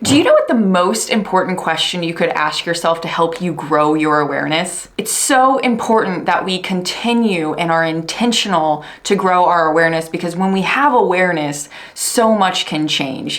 Do you know what the most important question you could ask yourself to help you grow your awareness? It's so important that we continue and are intentional to grow our awareness, because when we have awareness, so much can change.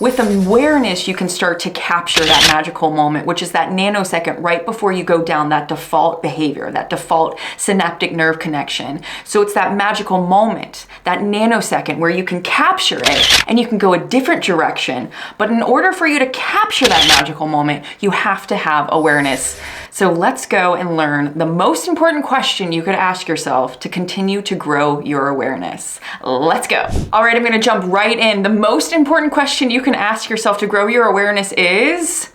With awareness, you can start to capture that magical moment, which is that nanosecond right before you go down that default behavior, that default synaptic nerve connection. So it's that magical moment, that nanosecond where you can capture it and you can go a different direction. But in order for you to capture that magical moment, you have to have awareness. So let's go and learn the most important question you could ask yourself to continue to grow your awareness. Let's go. All right, I'm going to jump right in. The most important question you can ask yourself to grow your awareness is,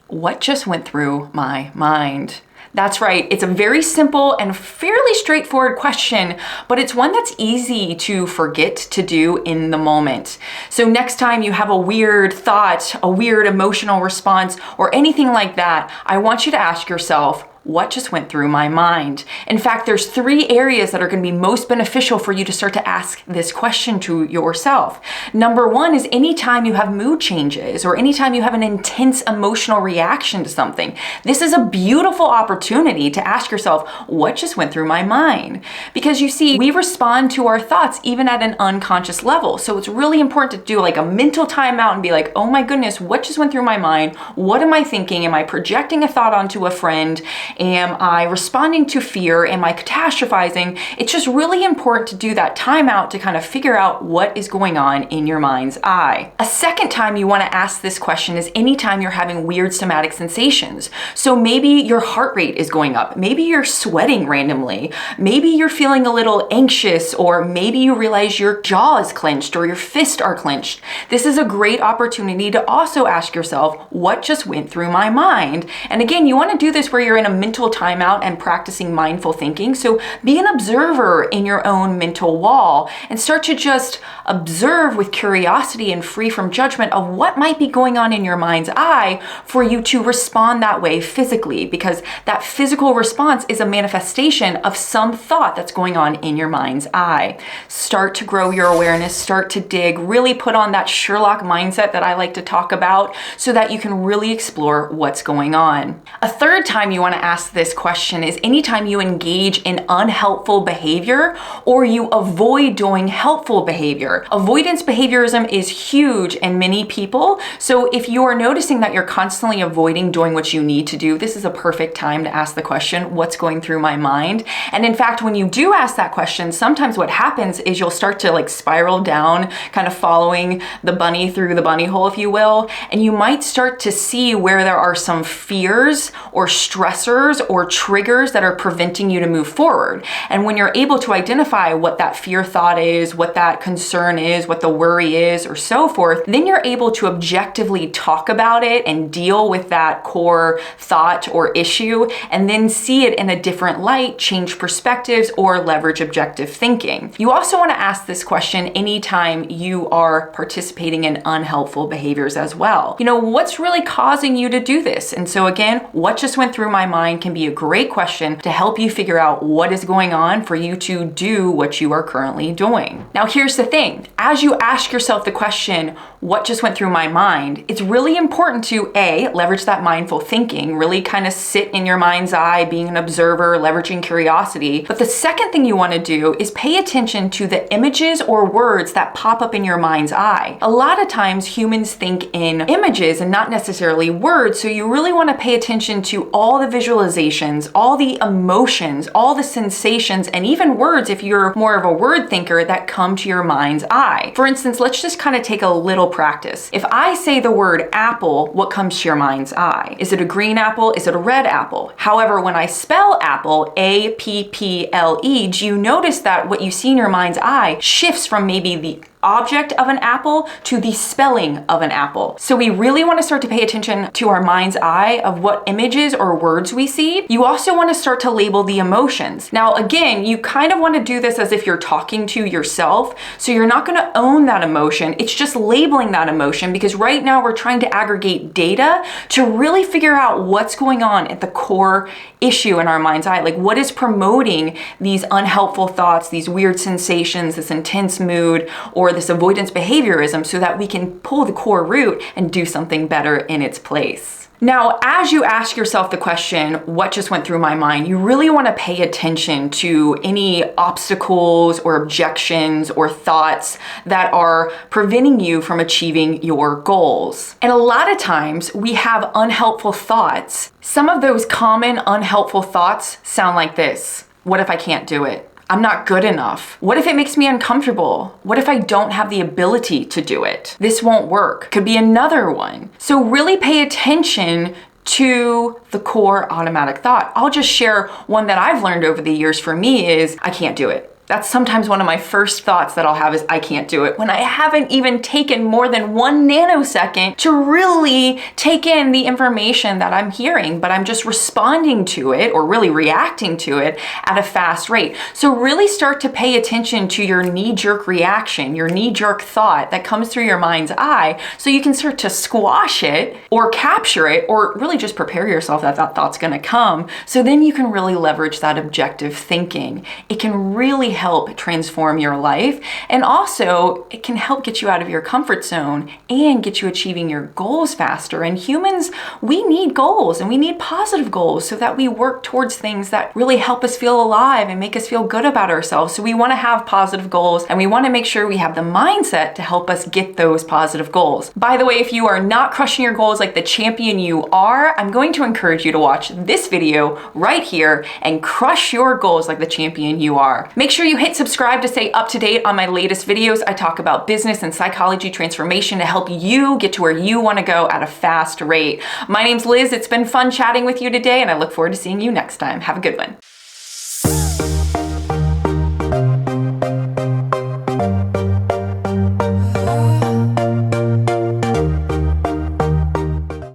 what just went through my mind? That's right. It's a very simple and fairly straightforward question, but it's one that's easy to forget to do in the moment. So next time you have a weird thought, a weird emotional response, or anything like that, I want you to ask yourself, what just went through my mind? In fact, there's 3 areas that are going to be most beneficial for you to start to ask this question to yourself. Number 1 is anytime you have mood changes or anytime you have an intense emotional reaction to something. This is a beautiful opportunity to ask yourself, what just went through my mind? Because you see, we respond to our thoughts even at an unconscious level. So it's really important to do like a mental timeout and be like, oh my goodness, what just went through my mind? What am I thinking? Am I projecting a thought onto a friend? Am I responding to fear? Am I catastrophizing? It's just really important to do that timeout to kind of figure out what is going on in your mind's eye. A second time you want to ask this question is anytime you're having weird somatic sensations. So maybe your heart rate is going up. Maybe you're sweating randomly. Maybe you're feeling a little anxious, or maybe you realize your jaw is clenched or your fists are clenched. This is a great opportunity to also ask yourself, what just went through my mind? And again, you want to do this where you're in a mental timeout and practicing mindful thinking. So be an observer in your own mental wall and start to just observe with curiosity and free from judgment of what might be going on in your mind's eye for you to respond that way physically, because that physical response is a manifestation of some thought that's going on in your mind's eye. Start to grow your awareness, start to dig, really put on that Sherlock mindset that I like to talk about so that you can really explore what's going on. A third time you want to ask this question is anytime you engage in unhelpful behavior or you avoid doing helpful behavior. Avoidance behaviorism is huge in many people. So if you are noticing that you're constantly avoiding doing what you need to do, this is a perfect time to ask the question, what's going through my mind? And in fact, when you do ask that question, sometimes what happens is you'll start to spiral down, kind of following the bunny through the bunny hole, if you will. And you might start to see where there are some fears or stressors or triggers that are preventing you to move forward. And when you're able to identify what that fear thought is, what that concern is, what the worry is, or so forth, then you're able to objectively talk about it and deal with that core thought or issue, and then see it in a different light, change perspectives, or leverage objective thinking. You also want to ask this question anytime you are participating in unhelpful behaviors as well. What's really causing you to do this? And so again, what just went through my mind can be a great question to help you figure out what is going on for you to do what you are currently doing. Now, here's the thing. As you ask yourself the question, what just went through my mind? It's really important to leverage that mindful thinking, really kind of sit in your mind's eye, being an observer, leveraging curiosity. But the second thing you want to do is pay attention to the images or words that pop up in your mind's eye. A lot of times humans think in images and not necessarily words, so you really want to pay attention to all the visualizations, all the emotions, all the sensations, and even words if you're more of a word thinker that come to your mind's eye. For instance, let's just kind of take a little practice. If I say the word apple, what comes to your mind's eye? Is it a green apple? Is it a red apple? However, when I spell apple, A-P-P-L-E, do you notice that what you see in your mind's eye shifts from maybe the object of an apple to the spelling of an apple? So we really want to start to pay attention to our mind's eye of what images or words we see. You also want to start to label the emotions. Now, again, you kind of want to do this as if you're talking to yourself. So you're not going to own that emotion. It's just labeling that emotion, because right now we're trying to aggregate data to really figure out what's going on at the core issue in our mind's eye. Like, what is promoting these unhelpful thoughts, these weird sensations, this intense mood, or or this avoidance behaviorism so that we can pull the core root and do something better in its place. Now, as you ask yourself the question, what just went through my mind, you really want to pay attention to any obstacles or objections or thoughts that are preventing you from achieving your goals. And a lot of times we have unhelpful thoughts. Some of those common unhelpful thoughts sound like this: what if I can't do it? I'm not good enough. What if it makes me uncomfortable? What if I don't have the ability to do it? This won't work. Could be another one. So really pay attention to the core automatic thought. I'll just share one that I've learned over the years for me is, I can't do it. That's sometimes one of my first thoughts that I'll have is, I can't do it, when I haven't even taken more than 1 nanosecond to really take in the information that I'm hearing, but I'm just responding to it or really reacting to it at a fast rate. So really start to pay attention to your knee-jerk reaction, your knee-jerk thought that comes through your mind's eye, so you can start to squash it or capture it, or really just prepare yourself that that thought's gonna come. So then you can really leverage that objective thinking. It can really help transform your life, and also it can help get you out of your comfort zone and get you achieving your goals faster. And humans, we need goals, and we need positive goals so that we work towards things that really help us feel alive and make us feel good about ourselves. So we want to have positive goals, and we want to make sure we have the mindset to help us get those positive goals. By the way, if you are not crushing your goals like the champion you are, I'm going to encourage you to watch this video right here and crush your goals like the champion you are. Make sure you hit subscribe to stay up to date on my latest videos. I talk about business and psychology transformation to help you get to where you want to go at a fast rate. My name's Liz. It's been fun chatting with you today, and I look forward to seeing you next time. Have a good one.